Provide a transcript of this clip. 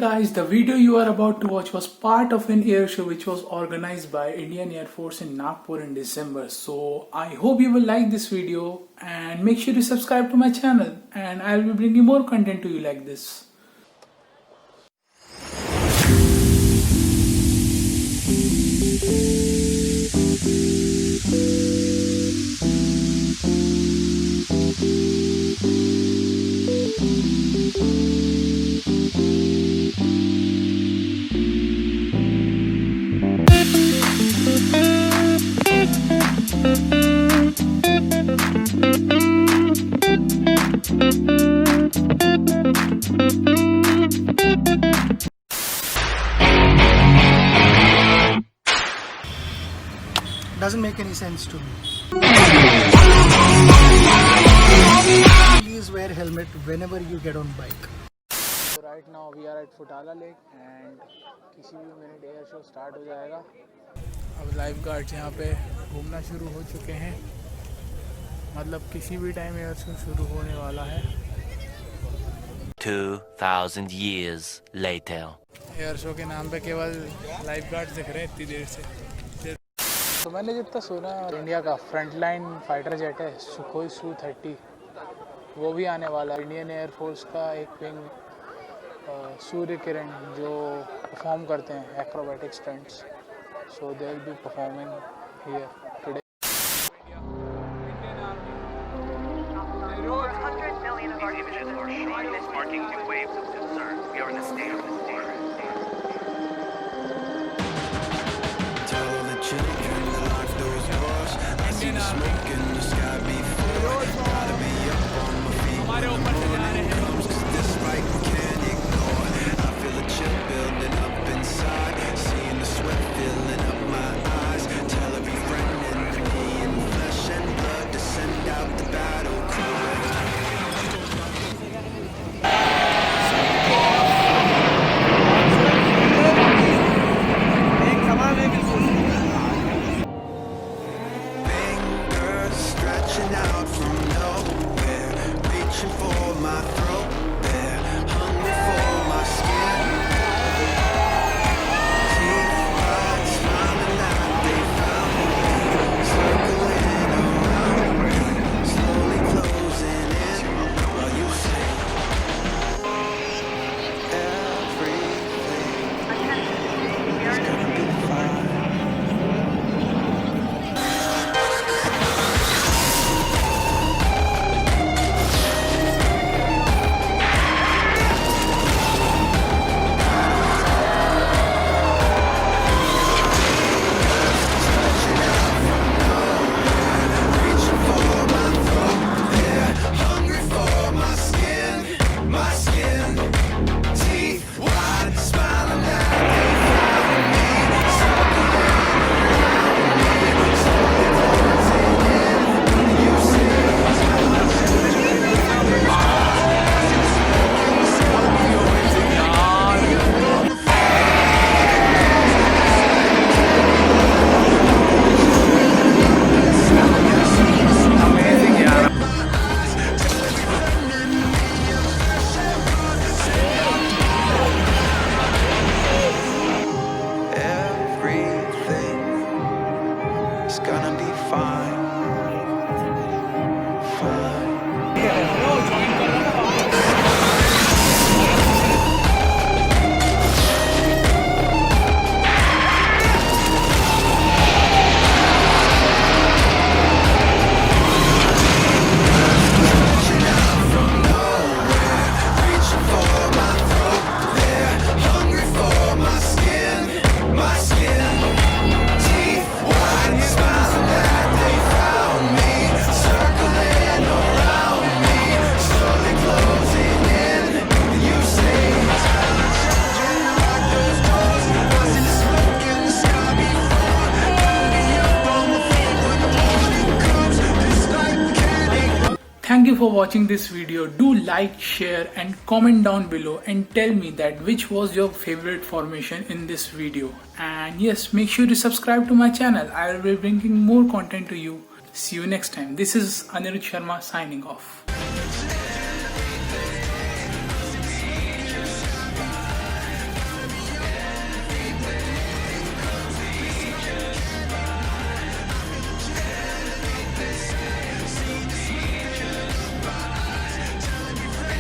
guys, the video you are about to watch was part of an air show which was organized by Indian Air Force in Nagpur in December. So I hope you will like this video and make sure to subscribe to my channel, and I will be bringing more content to you like this. Doesn't make any sense to me. Please wear helmet whenever you get on bike. So right now we are at Futala Lake and किसी भी minute air show start हो जाएगा. अब life guards यहाँ पे घूमना शुरू हो चुके हैं, मतलब किसी भी टाइम एयर शो शुरू होने वाला है. 2000 years later. एयर शो के नाम पे केवल लाइफ गार्ड्स दिख रहे हैं इतनी देर से. तो मैंने जितना सुना इंडिया का फ्रंटलाइन फाइटर जेट है सुखोई Su-30, वो भी आने वाला है. इंडियन एयर फोर्स का एक विंग सूर्यकिरण जो परफॉर्म करते हैं acrobatic stunts, so they will be performing here today. हमारे ऊपर से जा रहे हैं. Thank you for watching this video. Do like, share and comment down below and tell me that which was your favorite formation in this video. And yes, make sure to subscribe to my channel. I will be bringing more content to you. See you next time. This is Anirudh Sharma signing off.